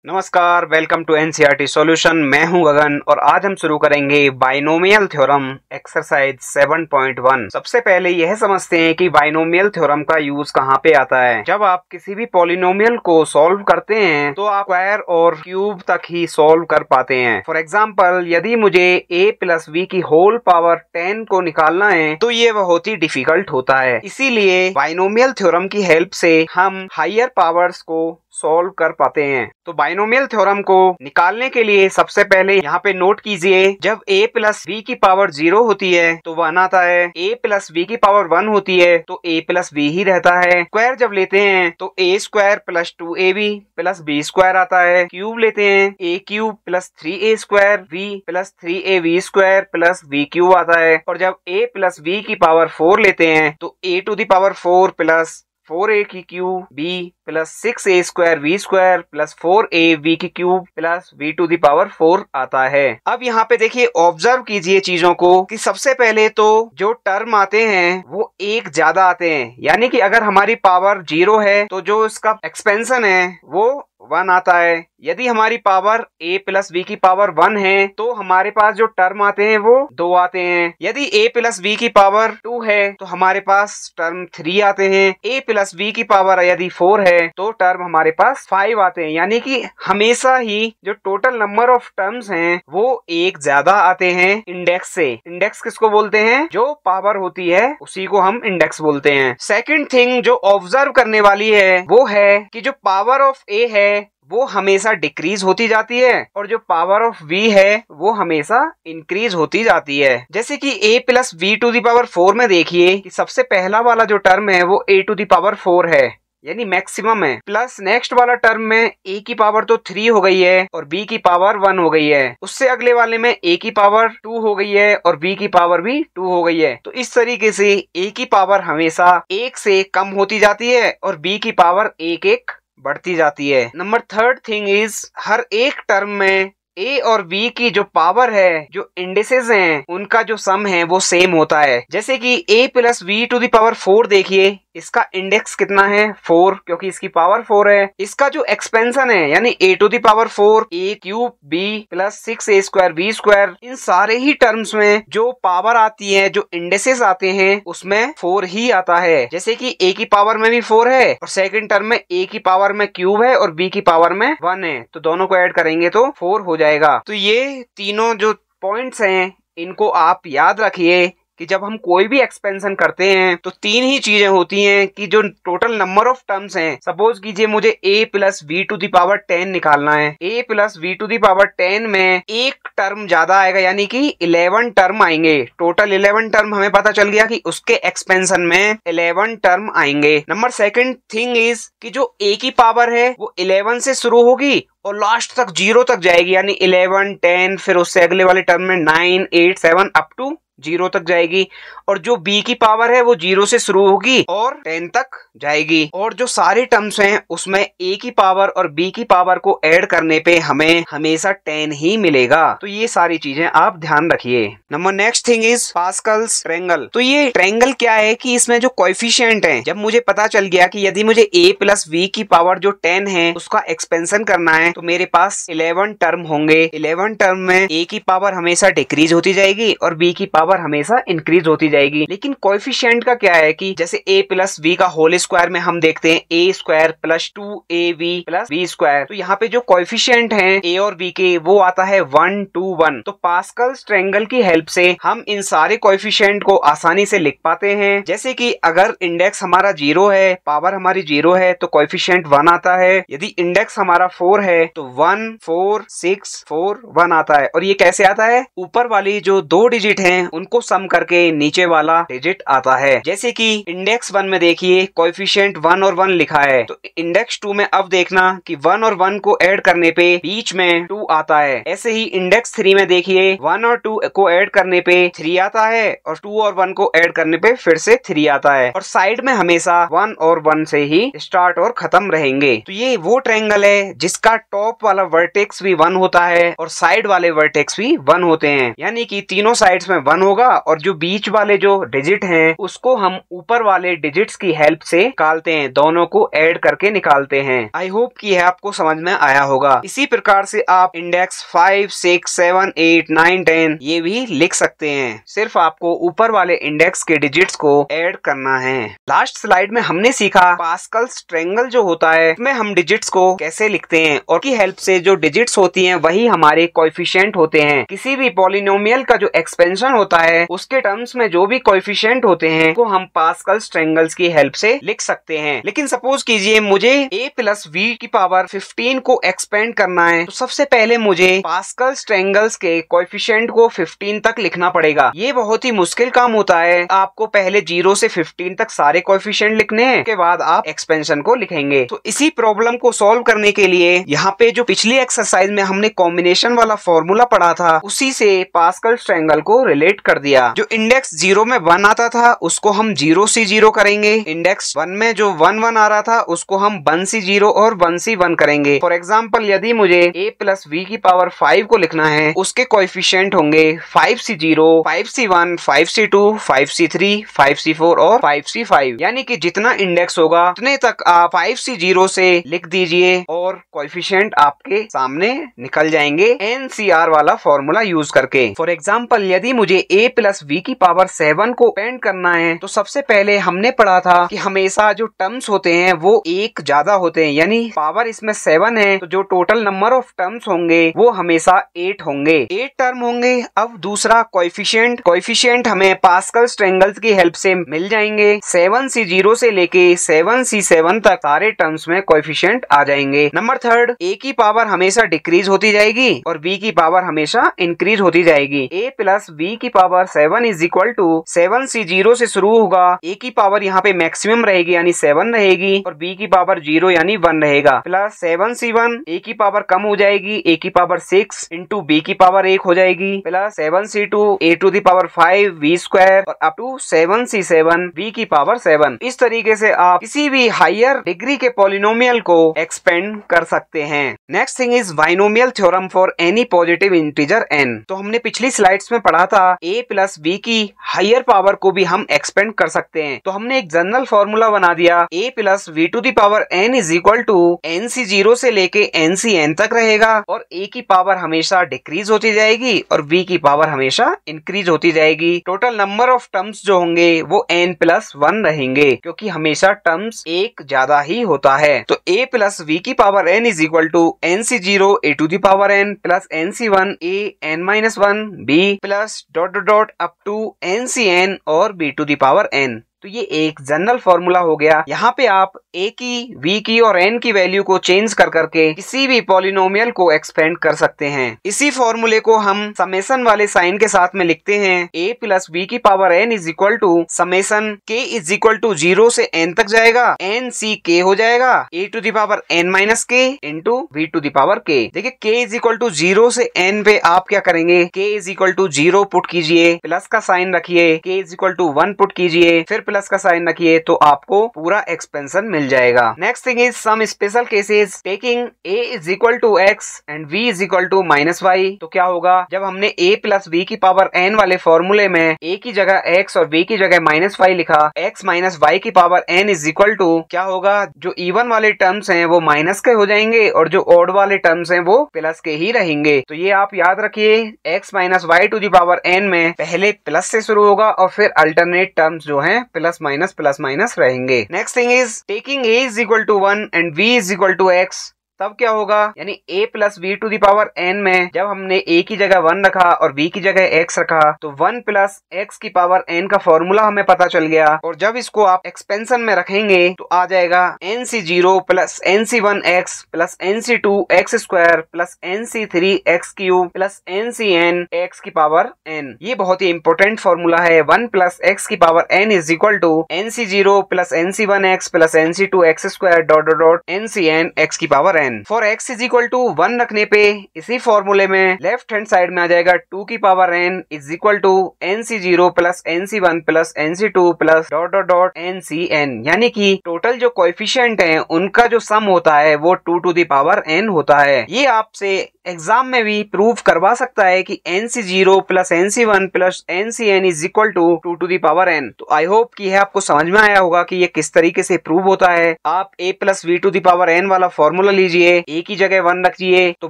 नमस्कार, welcome to NCERT solution. मैं हूं गगन और आज हम शुरू करेंगे बाइनोमियल थ्योरम एक्सरसाइज 7.1। सबसे पहले यह समझते हैं कि बाइनोमियल थ्योरम का यूज कहां पे आता है। जब आप किसी भी पॉलिनोमियल को सॉल्व करते हैं तो आप स्क्वायर और क्यूब तक ही सॉल्व कर पाते हैं। फॉर एग्जाम्पल, यदि मुझे a प्लस v की होल पावर 10 को निकालना है तो ये बहुत ही डिफिकल्ट होता है। इसीलिए बाइनोमियल थ्योरम की हेल्प से हम हायर पावर्स को सॉल्व कर पाते हैं। तो बाइनोमियल थ्योरम को निकालने के लिए सबसे पहले यहाँ पे नोट कीजिए, जब a प्लस v की पावर 0 होती है तो 1 आता है, a प्लस v की पावर 1 होती है तो a प्लस v ही रहता है। स्क्वायर जब लेते हैं तो a square plus 2ab plus b square आता है। क्यूब लेते हैं a cube plus 3a square v plus 3ab square plus v cube आता है। और जब a प्लस v की पावर 4 लेते हैं तो a to the power 4 plus 4a की cube b plus 6a square v square plus 4a v की cube plus v to the power 4 आता है। अब यहाँ पे देखिए, ऑब्जर्व कीजिए चीजों को कि सबसे पहले तो जो टर्म आते हैं वो एक ज्यादा आते हैं, यानी कि अगर हमारी पावर 0 है तो जो इसका एक्सपेंशन है वो 1 आता है। यदि हमारी पावर a प्लस v की पावर 1 है तो हमारे पास जो टर्म आते हैं वो 2 आते हैं। यदि a प्लस v की पावर 2 है तो हमारे पास टर्म 3 आते हैं। a प्लस v की पावर यदि 4 है तो टर्म हमारे पास 5 आते हैं, यानी कि हमेशा ही जो टोटल नंबर ऑफ टर्म्स हैं वो एक ज्यादा आते हैं इंडेक्स से। इंडेक्स किसको बोलते हैं? जो पावर होती है उसी को हम इंडेक्स बोलते हैं। सेकंड थिंग जो ऑब्जर्व करने वाली है वो है कि जो पावर ऑफ a है वो हमेशा डिक्रीज होती जाती है और जो पावर ऑफ v है वो हमेशा इंक्रीज होती जाती है। जैसे कि a plus v to the power 4 में देखिए कि सबसे पहला वाला जो टर्म है वो a टू दी पावर 4 है, यानी मैक्सिमम है। प्लस नेक्स्ट वाला टर्म में a की पावर तो 3 हो गई है और b की पावर 1 हो गई है। उससे अगले वाले में a की पावर 2 हो गई है और b की पावर भी 2 हो गई है। तो इस तरीके से a की पावर हमेशा 1 से कम होती जाती है और b की पावर 1 बढ़ती जाती है। नंबर थर्ड थिंग इज, हर एक टर्म में a और b की जो पावर है, जो इंडिसेस हैं, उनका जो सम है वो सेम होता है। जैसे कि a plus v to the power 4 देखिए, इसका इंडेक्स कितना है? 4, क्योंकि इसकी पावर 4 है। इसका जो एक्सपेंशन है यानी a to the power 4 a cube b plus 6a square v square, इन सारे ही टर्म्स में जो पावर आती है, जो इंडेसेस आते हैं, उसमें 4 ही आता है। जैसे कि a की पावर में भी 4 है और सेकंड टर्म में a की पावर में क्यूब है और b की पावर में 1 है, तो दोनों को ऐड करेंगे तो 4 हो जाएगा। तो ये तीनों जो पॉइंट्स हैं इनको आप याद रखिए कि जब हम कोई भी एक्सपेंशन करते हैं तो 3 ही चीजें होती हैं कि जो टोटल नंबर ऑफ टर्म्स हैं। सपोज कीजिए मुझे a plus v to the power 10 निकालना है। a plus v to the power 10 में एक टर्म ज्यादा आएगा, यानी कि 11 टर्म आएंगे। टोटल 11 टर्म हमें पता चल गया कि उसके एक्सपेंशन में 11 टर्म आएंगे। नंबर सेकंड थिंग इज कि जो a की पावर है वो 11 से शुरू होगी और लास्ट तक 0 तक जाएगी, यानी 11, 10, फिर उससे अगले वाले टर्म में 9, 8, 7 अप टू 0 तक जाएगी। और जो b की पावर है वो 0 से शुरू होगी और 10 तक जाएगी। और जो सारे टर्म्स हैं उसमें a की पावर और b की पावर को ऐड करने पे हमें हमेशा 10 ही मिलेगा। तो ये सारी चीजें आप ध्यान रखिए। Number next thing is Pascal's triangle. तो ये ट्रायंगल क्या है कि इसमें जो कोएफिशिएंट है, जब मुझे पता चल गया कि यदि मुझे a प्लस v की पावर जो 10 है उसका एक्सपेंशन करना है तो मेरे पास 11 टर्म होंगे। 11 टर्म में a की पावर हमेशा डिक्रीज होती जाएगी और b की पावर हमेशा इंक्रीज होती जाएगी। लेकिन कोएफिशिएंट का क्या है कि जैसे a प्लस v का होल स्क्वायर में हम देखते हैं a square plus 2ab plus v square, तो यहाँ पे जो कोएफिशिएंट हैं a और b के वो आता है 1, 2, 1। तो पास्कल्स ट्रायंगल की हेल्प से हम इन सारे कोएफिशिएंट को आसानी से लिख पाते हैं। जैसे कि अगर इंडेक्स हमारा 0 है, पावर हमारी 0 है तो कोएफिशिएंट 1 आता है। यदि इंडेक्स हमारा 4 है तो 1, 4, 6, 4, 1 आता है। और ये कैसे आता है? ऊपर वाली जो 2 डिजिट हैं उनको सम करके नीचे वाला डिजिट आता है। जैसे कि इंडेक्स 1 में देखिए कोएफिशिएंट 1 और 1 लिखा है, तो इंडेक्स 2 में अब देखना कि 1 और 1 को ऐड करने पे बीच में 2 आता है। ऐसे ही इंडेक्स 3 में देखिए 1 और 2 को ऐड करने पे 3 आता है और 2 और 1 को ऐड करने पे फिर से 3 आता है। और साइड में हमेशा 1 और 1 से ही स्टार्ट और खत्म रहेंगे। तो ये वो ट्रायंगल है जिसका टॉप वाला वर्टेक्स भी 1 होता है और साइड वाले वर्टेक्स भी 1 होते हैं, यानी कि तीनों साइड्स में 1 होगा और जो बीच वाले जो डिजिट हैं उसको हम ऊपर वाले डिजिट्स की हेल्प से निकालते हैं, दोनों को ऐड करके निकालते हैं। आई होप कि यह आपको समझ में आया होगा। इसी प्रकार से आप इंडेक्स 5, 6, 7, 8, 9, 10 ये भी लिख सकते हैं। सिर्फ आपको ऊपर वाले इंडेक्स के डिजिट्स को ऐड करना है। लास्ट स्लाइड में हमने सीखा पास्कल्स ट्रायंगल जो होता है उसमें हम डिजिट्स को कैसे लिखते हैं और की हेल्प से जो डिजिट्स होती हैं वही हमारे कोएफिशिएंट होते हैं। किसी भी पॉलिनोमियल का जो एक्सपेंशन होता है उसके टर्म्स में जो भी कोएफिशिएंट होते हैं वो हम पास्कल्स ट्रायंगल्स की हेल्प से लिख सकते हैं। लेकिन सपोज कीजिए मुझे a प्लस v की पावर 15 को एक्सपेंड करना है, तो सबसे पहले मुझे पास्कल्स ट्रायंगल्स के कोएफिशिएंट को 15 तक लिखना पड़ेगा। ये बहुत ही मुश्किल काम होता है। आपको पहले 0 से 15 तक सारे कोएफिशिएंट लिखने हैं, उसके बाद आप एक्सपेंशन को लिखेंगे। तो इसी प्रॉब्लम को सॉल्व करने के लिए यहाँ पे जो पिछली एक्सरसाइज में हमने कॉम्बिनेशन वाला फॉर्मूला पढ़ा था उसी से पास्कल्स ट्रायंगल को रिलेट कर दिया। जो इंडेक्स 0 में 1 आता था उसको हम 0 से 0 करेंगे। इंडेक्स 1 में जो 1 1 आ रहा था उसको हम 1 से 0 और 1 से 1 करेंगे। फॉर एग्जाम्पल यदि मुझे a प्लस v की पावर 5 को लिखना है, उसके कोएफिशिएंट होंगे 5 से 0, 5 से 1, 5 से 2, 5 से 3, 5 से 4 और 5 से 5। यानी कि जितना इंडेक्स होगा उतने तक आप 5 से 0 से लिख दीजिए और कोएफिशिएंट आपके सामने निकल जाएंगे NCR वाला फॉर्मूला यूज करके। फॉर एग्जाम्पल यदि मुझे a प्लस v की पावर 7 को एक्सपेंड करना है तो सबसे पहले हमने पढ़ा था कि हमेशा जो टर्म्स होते हैं वो एक ज्यादा होते हैं, यानी पावर इसमें 7 है तो जो टोटल नंबर ऑफ टर्म्स होंगे वो हमेशा 8 होंगे, 8 टर्म होंगे। अब दूसरा कोएफिशिएंट हमें पास्कल्स ट्रायंगल्स की हेल्प से मिल जाएंगे। 7 से 0 से लेके 7 से 7 तक सारे टर्म्स में कोएफिशिएंट आ जाएंगे। नंबर थर्ड, a की पावर हमेशा डिक्रीज होती जाएगी और b की पावर हमेशा इंक्रीज होती जाएगी। a प्लस b की पावर 7 इज इक्वल टू 7 से 0 से शुरू होगा, a की पावर यहाँ पे मैक्सिमम रहेगी यानी 7 रहेगी और b की पावर 0 यानी 1 रहेगा, प्लस 7 से 1 a की पावर कम हो जाएगी, a की पावर 6 इंटू b की पावर 1 हो जाएगी, प्लस 7 से 2 a to the power 5 v square और अप टू 7 से 7 b की पावर 7। इस तरीके से आप किसी भी हायर डिग्री के पॉलिनोमियल को एक्सपेंड कर सकते हैं। Next thing is binomial theorem for any positive integer n। तो हमने पिछली स्लाइड्स में पढ़ा था a प्लस b की हायर पावर को भी हम एक्सपेंड कर सकते हैं। तो हमने एक जनरल फॉर्मूला बना दिया a plus v to the power n is equal to n से 0 से लेके n से n तक रहेगा और a की पावर हमेशा डिक्रीज होती जाएगी और b की पावर हमेशा इंक्रीज होती जाएगी। टोटल नंबर ऑफ टर्म्स जो होंगे वो n प्लस 1 रहेंगे क्योंकि हमेशा टर्म्स एक ज्यादा ही होता है। तो a प्लस v की power n is equal to n से 0 a to the power n plus n से 1 a n minus 1 b plus dot dot dot up to n से n और b to the power n। तो ये एक general formula हो गया। यहाँ पे आप a की, v की और n की वैल्यू को चेंज कर करके किसी भी पॉलिनोमियल को एक्सपेंड कर सकते हैं। इसी फॉर्मूले को हम समेशन वाले साइन के साथ में लिखते हैं। a प्लस v की power n is equal to summation k is equal to 0 से n तक जाएगा, n c k हो जाएगा, a to the power n minus k into v to the power k। देखिए k इज इक्वल टू 0 से n पे आप क्या करेंगे, k is equal to 0 put कीजिए, प्लस का साइन रखिए, k is equal to 1 put कीजिए, फिर प्लस का साइन रखिए तो आपको पूरा एक्सपेंशन मिल जाएगा। Next thing is some special cases taking a is equal to x and v is equal to minus y। तो क्या होगा, जब हमने a प्लस v की पावर n वाले फॉर्मूले में a की जगह x और v की जगह माइनस y लिखा, x माइनस y की power n is equal to क्या होगा, जो इवन वाले टर्म्स हैं वो माइनस के हो जाएंगे और जो ऑड वाले टर्म्स हैं वो प्लस के ही रहेंगे। तो ये आप याद रखिए, x minus y to the power n में पहले प्लस से शुरू होगा और फिर अल्टरनेट टर्म्स जो हैं प्लस माइनस रहेंगे। Next thing is taking a is equal to 1 and v is equal to x। तब क्या होगा, यानी a plus V to the power n में जब हमने a की जगह 1 रखा और b की जगह x रखा तो 1 प्लस x की पावर n का फॉर्मूला हमें पता चल गया। और जब इसको आप एक्सपेंशन में रखेंगे तो आ जाएगा n C 0 plus n C 1 x plus n C 2 x square plus n C 3 x cube plus n C n x की पावर n। ये बहुत ही इंपॉर्टेंट फॉर्मूला है। 1 प्लस x की power n is equal to n C 0 plus n C 1 x plus n C 2 x square dot dot dot n C n x की power n। For x is equal to 1 रखने पे इसी फॉर्मूले में left hand side में आ जाएगा 2 की power n is equal to n C 0 plus n C 1 plus n C 2 plus dot dot dot n C n। यानी कि टोटल जो कोएफिशिएंट हैं उनका जो सम होता है वो 2 टू दी पावर n होता है। ये आपसे एग्जाम में भी प्रूव करवा सकता है कि NC0 plus NC1 plus NCN is equal to 2 to the power n। तो आई होप कि यह आपको समझ में आया होगा कि ये किस तरीके से प्रूव होता है। आप a plus v to the power n वाला फॉर्मूला लीजिए, a की जगह 1 रखिए तो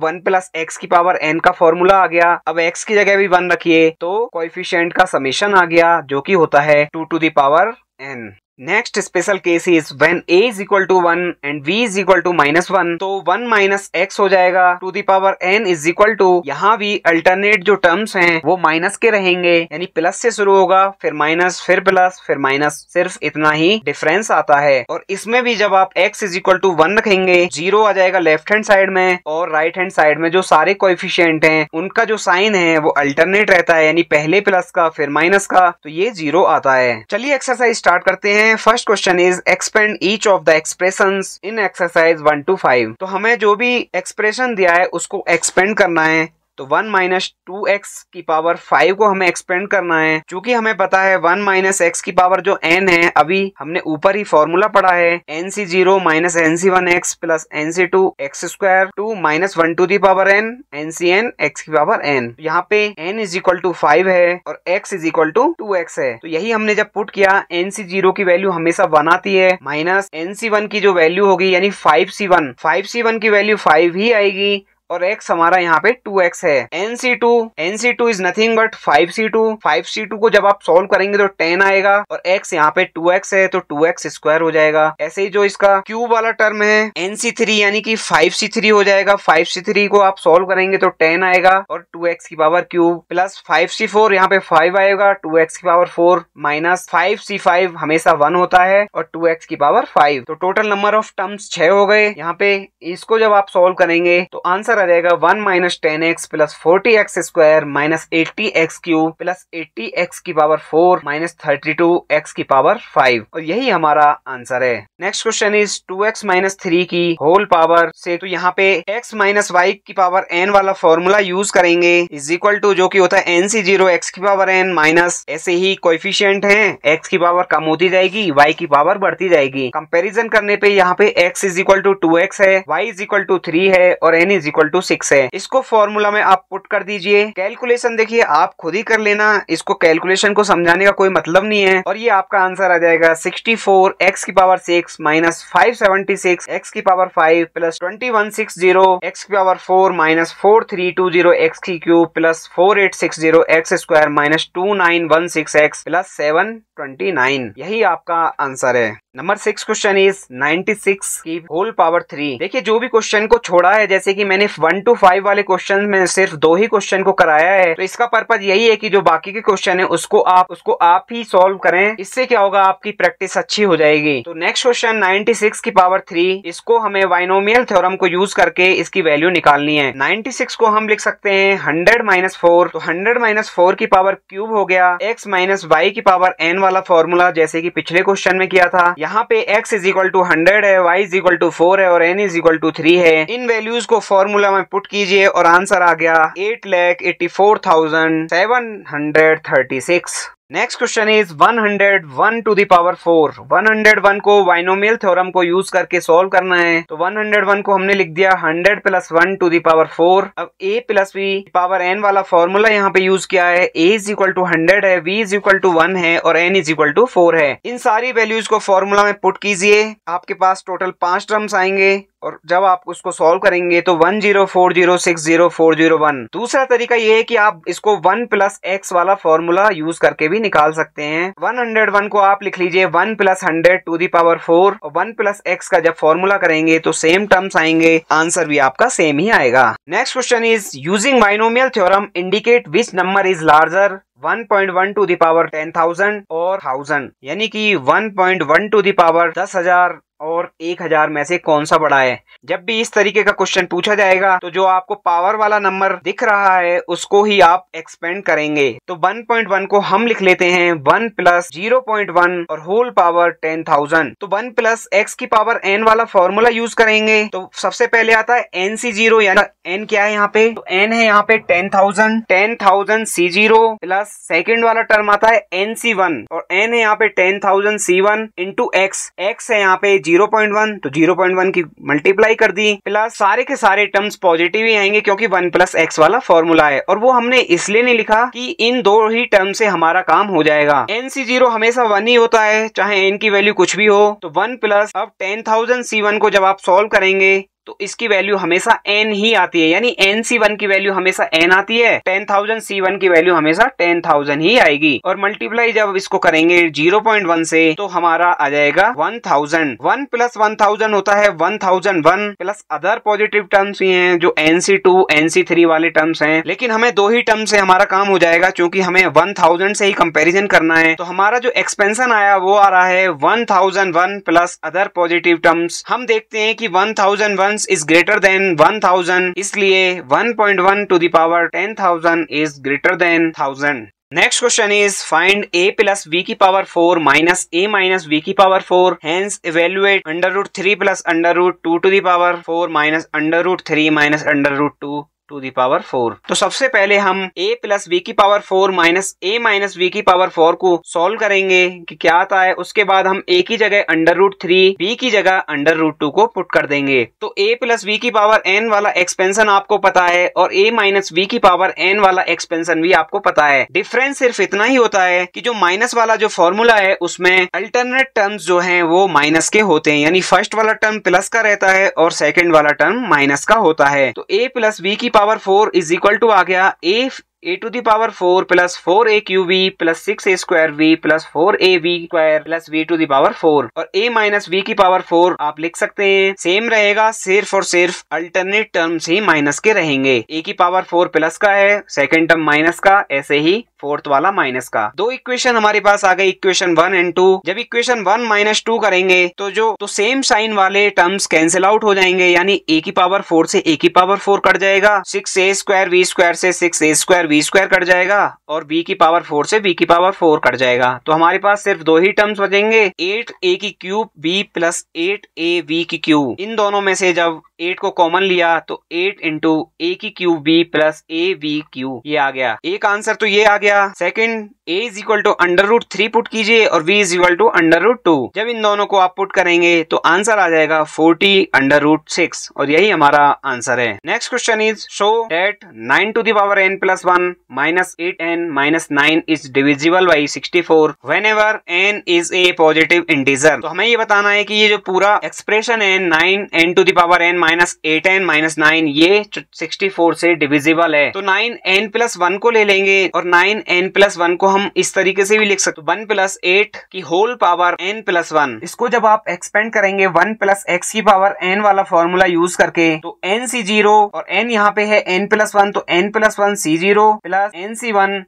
1 प्लस x की पावर n का फॉर्मूला आ गया। अब x की जगह भी 1 रखिए तो कोएफिशिएंट का समेशन आ गया जो कि होता है 2 to the power n। Next special case is when a is equal to 1 and v is equal to -1, तो 1 माइनस x हो जाएगा to the power n is equal to, यहाँ भी अल्टरनेट जो टर्म्स हैं वो माइनस के रहेंगे, यानी प्लस से शुरू होगा फिर माइनस फिर प्लस फिर माइनस, सिर्फ इतना ही डिफरेंस आता है। और इसमें भी जब आप x इज इक्वल टू 1 रखेंगे 0 आ जाएगा लेफ्ट हैंड साइड में, और राइट हैंड साइड में जो सारे कोएफिशिएंट हैं उनका जो साइन है वो अल्टरनेट रहता है, यानी पहले प्लस का फिर माइनस का, तो ये 0 आता है। चलिए एक्सरसाइज स्टार्ट करते हैं। First question is expand each of the expressions in exercise 1 to 5। तो हमें जो भी एक्सप्रेशन दिया है उसको एक्सपेंड करना है। तो 1 माइनस 2x की पावर 5 को हमें एक्सपेंड करना है। चूंकि हमें पता है 1 माइनस x की पावर जो n है, अभी हमने ऊपर ही फॉर्मूला पढ़ा है NC0 minus NC1x plus NC2 x square 2 minus 1 to the power n NCn x की पावर n। यहाँ पे n इज इक्वल टू 5 है और x is equal to 2x है। तो यही हमने जब पुट किया, NC0 की वैल्यू हमेशा 1 आती है, माइनस NC1 की जो वैल्यू होगी यानी 5C1 की वैल्यू 5 ही आएगी, और x हमारा यहाँ पे 2x है। NC2 is nothing but 5C2 को जब आप सॉल्व करेंगे तो 10 आएगा, और x यहाँ पे 2x है तो 2x स्क्वायर हो जाएगा। ऐसे ही जो इसका क्यूब वाला टर्म है NC3 यानी कि 5C3 हो जाएगा। 5C3 को आप सॉल्व करेंगे तो 10 आएगा और 2x की पावर क्यूब, प्लस 5C4 यहाँ पे 5 आएगा 2x की पावर 4 माइनस 5C5 हमेशा 1 होता है और 2x की पावर 5। तो टोटल नंबर ऑफ टर्म्स 6 हो गए। यहाँ पे इसको जब आप सॉल्व करेंगे तो आंसर आ जाएगा 1 minus 10x plus 40x square minus 80x cube plus 80x की पावर 4 माइनस 32x की पावर 5, और यही हमारा आंसर है। Next question is 2x minus 3 की होल पावर से, तो यहाँ पे x माइनस y की पावर n वाला फॉर्मूला यूज करेंगे, इज इक्वल टू जो कि होता है NC0 x की पावर n माइनस, ऐसे ही कोएफिशिएंट हैं x की पावर कम होती जाएगी y की पावर बढ़ती जाएगी। कंपैरिजन करने पे यहाँ पे x is equal to 2x है, y इज इक्वल टू 3 है और n इज इक्वल टू 6 है। इसको फॉर्मूला में आप पुट कर दीजिए। कैलकुलेशन देखिए आप खुद ही कर लेना, इसको कैलकुलेशन को समझाने का कोई मतलब नहीं है, और ये आपका आंसर आ जाएगा 64 x की पावर 6 माइनस 576 x की पावर 5 प्लस 2160 x की पावर 4 माइनस 4320 x की cube plus 4860 x square minus 2916 x plus 729। यही आपका आंसर है। नंबर 6 क्वेश्चन इज 96 की होल पावर 3। देखिए जो भी क्वेश्चन को छोड़ा है, जैसे कि मैंने 1 to 5 वाले क्वेश्चन में सिर्फ 2 ही क्वेश्चन को कराया है, तो इसका पर्पज यही है कि जो बाकी के क्वेश्चन है उसको आप ही सॉल्व करें। इससे क्या होगा, आपकी प्रैक्टिस अच्छी हो जाएगी। तो नेक्स्ट क्वेश्चन 96 की पावर 3, इसको हमें बाइनोमियल थ्योरम को यूज करके इसकी वैल्यू निकालनी है। 96 को हम लिख सकते हैं 100 माइनस 4, तो 100 माइनस 4 की पावर क्यूब हो गया x माइनस y की पावर n वाला फॉर्मूला, जैसे कि पिछले क्वेश्चन में किया था। यहाँ पे x इज इक्वल टू 100 है, y इज इक्वल टू 4 है और n इज इक्वल टू 3 है। इन वैल्यूज को फॉर्मूला में पुट कीजिए और आंसर आ गया 8,84,736। Next question is 101 to the power 4। 101 को बाइनोमियल थ्योरम को यूज करके सॉल्व करना है। तो 101 को हमने लिख दिया 100 प्लस 1 टू द पावर 4। अब a plus b power n वाला फॉर्मूला यहाँ पे यूज किया है। a इज इक्वल टू 100 है, b इज इक्वल टू 1 है और n इज इक्वल टू 4 है। इन सारी वैल्यूज को फॉर्मूला में पुट कीजिए, आपके पास टोटल 5 टर्म्स आएंगे और जब आप उसको सॉल्व करेंगे तो 104060401। दूसरा तरीका ये है कि आप इसको 1 प्लस x वाला फॉर्मूला यूज करके भी निकाल सकते हैं। 101 को आप लिख लीजिए 1 प्लस 100 टू दी पावर 4 और 1 प्लस x का जब फॉर्मूला करेंगे तो सेम टर्म्स आएंगे, आंसर भी आपका सेम ही आएगा। Next question is using binomial theorem indicate which number is larger 1.1 to the power 10,000 और 1000, यानी कि 1.1 टू दी पावर 10,000 और 1000 में से कौन सा बड़ा है। जब भी इस तरीके का क्वेश्चन पूछा जाएगा तो जो आपको पावर वाला नंबर दिख रहा है उसको ही आप एक्सपेंड करेंगे। तो 1.1 को हम लिख लेते हैं 1 प्लस 0.1 और होल पावर 10,000। तो 1 प्लस x की पावर n वाला फॉर्मूला यूज करेंगे। तो सबसे पहले आता है NC0, यानी n क्या है यहाँ पे, तो n है यहाँ पे 10,000 C0 प्लस सेकेंड वाला टर्म आता है NC1 और n है यहाँ पे 10,000 C1 इंटू x है यहाँ पे 0.1 तो 0.1 की मल्टीप्लाई कर दी, प्लस सारे के सारे टर्म्स पॉजिटिव ही आएंगे क्योंकि 1 प्लस एक्स वाला फॉर्मूला है। और वो हमने इसलिए नहीं लिखा कि इन दो ही टर्म से हमारा काम हो जाएगा। NC0 हमेशा 1 ही होता है, चाहे n की वैल्यू कुछ भी हो। तो 1 प्लस अब 10,000 C1 को जब आप सॉल्व करेंगे तो इसकी वैल्यू हमेशा n ही आती है, यानी NC1 की वैल्यू हमेशा n आती है, 10,000 C1 की वैल्यू हमेशा 10,000 ही आएगी। और मल्टीप्लाई जब इसको करेंगे 0.1 से तो हमारा आ जाएगा 1000। 1 प्लस 1000 होता है 1001, प्लस अदर पॉजिटिव टर्म्स ही हैं जो NC2 NC3 वाले टर्म्स हैं, लेकिन हमें दो ही टर्म से हमारा काम हो जाएगा क्योंकि हमें 1000 से ही कंपेरिजन करना है। तो हमारा जो एक्सपेंशन आया वो आ रहा है 1001 प्लस अदर पॉजिटिव टर्म्स। हम देखते हैं कि 1001 is greater than 1000, इसलिए 1.1 to the power 10,000 is greater than 1000। Next question is find a plus v की power 4 minus a minus v की power 4, hence evaluate under root 3 plus under root 2 to the power 4 minus under root 3 minus under root 2 to the power 4। तो सबसे पहले हम a plus V की power 4 minus a minus V की power 4 को solve करेंगे कि क्या आता है। उसके बाद हम a की जगह अंडर रूट 3, b की जगह अंडर रूट 2 को पुट कर देंगे। तो a प्लस वी की पावर n वाला एक्सपेंशन आपको पता है और a माइनस वी की पावर n वाला एक्सपेंशन भी आपको पता है। डिफरेंस सिर्फ इतना ही होता है कि जो माइनस वाला जो फॉर्मूला है उसमें अल्टरनेट टर्म्स जो हैं वो माइनस के होते हैं, यानी फर्स्ट वाला टर्म प्लस का रहता है और सेकंड वाला टर्म माइनस का होता है। तो a प्लस वी की पावर 4 इज इक्वल टू आ गया a to the power 4 plus 4a cube v plus 6a square v plus 4ab square plus v to the power 4। और a माइनस v की power 4 आप लिख सकते हैं, same रहेगा, सिर्फ और सिर्फ अल्टरनेट टर्म्स ही माइनस के रहेंगे। a की पावर 4 प्लस का है, सेकंड टर्म माइनस का, ऐसे ही फोर्थ वाला माइनस का। दो इक्वेशन हमारे पास आ गई, इक्वेशन 1 एंड 2। जब इक्वेशन 1 माइनस 2 करेंगे तो सेम साइन वाले टर्म्स कैंसिल आउट हो जाएंगे, यानी a की पावर 4 से a की पावर 4 कट जाएगा, 6a स्क्वायर v स्क्वायर से 6a square v square cut जाएगा और b की पावर 4 से b की पावर 4 कट जाएगा। तो हमारे पास सिर्फ दो ही टर्म्स बचेंगे, 8a की क्यूब b प्लस 8ab की क्यूब। इन दोनों में से जब 8 को कॉमन लिया तो 8 इंटू a की cube b plus ab cube, ये आ गया। एक आंसर तो ये आ गया। Second, a is equal to under root 3 put कीजिए और v is equal to under root 2। जब इन दोनों को आप पुट करेंगे तो आंसर आ जाएगा 40 अंडर रूट 6 और यही हमारा आंसर है। Next question is show that 9 to the power n plus 1 minus 8n minus 9 is divisible by 64 whenever n is a positive integer. तो हमें ये बताना है कि ये जो पूरा एक्सप्रेशन है 9n to the power n minus 8n minus 9 ये 64 से डिविजिबल है। तो 9n प्लस 1 को ले लेंगे और 9n प्लस 1 को हम इस तरीके से भी लिख सकते, 1 प्लस 8 की होल पावर n प्लस 1। इसको जब आप एक्सपेंड करेंगे 1 प्लस x की पावर n वाला फॉर्मूला यूज करके तो NC0 और n यहाँ पे है n प्लस 1 तो n plus 1 C0 plus NC1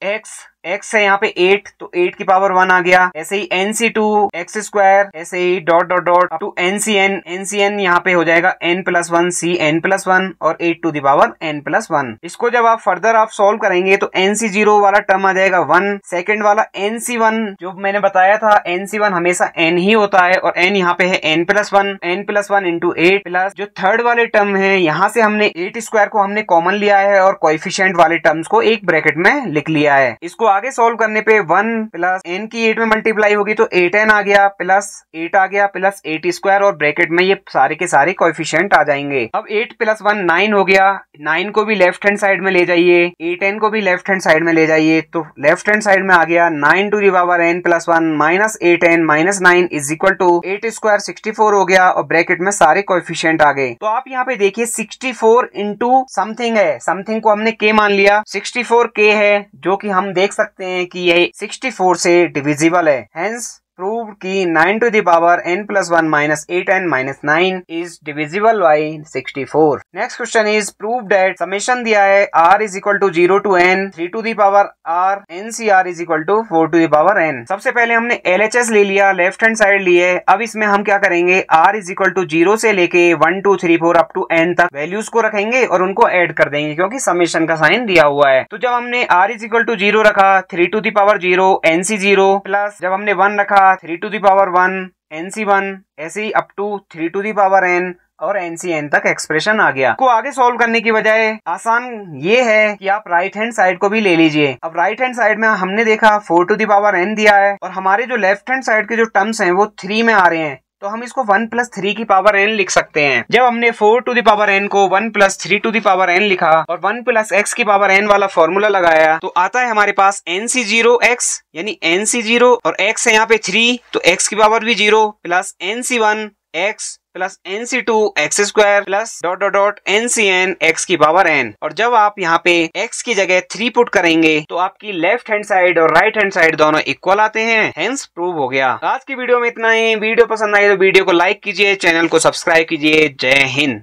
x है यहाँ पे 8 तो 8 की पावर 1 आ गया। ऐसे ही NC2 x स्क्वायर, ऐसे ही dot dot dot to NCN यहाँ पे हो जाएगा n प्लस 1 CN प्लस 1 और 8 to the power n plus 1। इसको जब आप फर्दर आप सॉल्व करेंगे तो NC0 वाला टर्म आ जाएगा 1, सेकंड वाला NC1 जो मैंने बताया था NC1 हमेशा n ही होता है और n यहाँ पे है n प्लस 1 इंटू 8 प्लस जो थर्ड वाले टर्म है यहाँ से हमने 8 स्क्वायर को हमने कॉमन लिया है और कोएफिशिएंट वाले टर्म्स को एक ब्रैकेट में लिख लिया है। इसको आगे सॉल्व करने पे 1 प्लस n की 8 में मल्टीप्लाई होगी तो 8n आ गया प्लस 8 आ गया प्लस 8 स्क्वायर और ब्रैकेट में ये सारे के सारे कोएफिशिएंट आ जाएंगे। अब 8 प्लस 1 9 हो गया, 9 को भी लेफ्ट हैंड साइड में ले जाइए, 8n को भी लेफ्ट हैंड साइड में ले जाइए तो लेफ्ट हैंड साइड में आ गया 9 to the power n plus 1 minus 8n minus 9 is equal to 8 square 64 हो गया और ब्रैकेट में सारे कोएफिशिएंट आ गए। तो आप यहाँ पे देखिए 64 इंटू समथिंग है, समथिंग को हमने k मान लिया, 64k है जो कि हम देख सकते हैं कि ये 64 से डिविजिबल है। हेंस प्रूव्ड कि 9 to the power n plus 1 minus 8n minus 9 is divisible by 64। Next question is prove that summation दिया है r is equal to 0 to n 3 to the power r NCR is equal to 4 to the power n। सबसे पहले हमने LHS ले लिया, left hand side लिए। अब इसमें हम क्या करेंगे, r इज इक्वल टू 0 से लेके 1 2 3 4 अप टू n तक वैल्यूज को रखेंगे और उनको ऐड कर देंगे क्योंकि समेशन का साइन दिया हुआ है। तो जब हमने r इज इक्वल टू 0 रखा, 3 to the power 0 NC0 plus जब हमने 1 रखा 3 टू द पावर 1 NC1, ऐसे ही up to 3 to the power n और NCN तक एक्सप्रेशन आ गया। को आगे सॉल्व करने की बजाय आसान ये है कि आप राइट हैंड साइड को भी ले लीजिए। अब राइट हैंड साइड में हमने देखा 4 टू द पावर n दिया है और हमारे जो लेफ्ट हैंड साइड के जो टर्म्स हैं वो 3 में आ रहे हैं, तो हम इसको 1 + 3 की पावर n लिख सकते हैं। जब हमने 4 टू द पावर n को 1 + 3 टू द पावर n लिखा और 1 + x की पावर n वाला फॉर्मूला लगाया तो आता है हमारे पास nc0x, यानी nc0 और x है यहाँ पे 3 तो x की पावर भी 0 plus nc1x plus nc2 x square plus ... ncn x की पावर n। और जब आप यहाँ पे x की जगह 3 पुट करेंगे तो आपकी लेफ्ट हैंड साइड और राइट हैंड साइड दोनों इक्वल आते हैं, हेंस प्रूव हो गया। आज की वीडियो में इतना ही। वीडियो पसंद आई तो वीडियो को लाइक कीजिए, चैनल को सब्सक्राइब कीजिए। जय हिंद।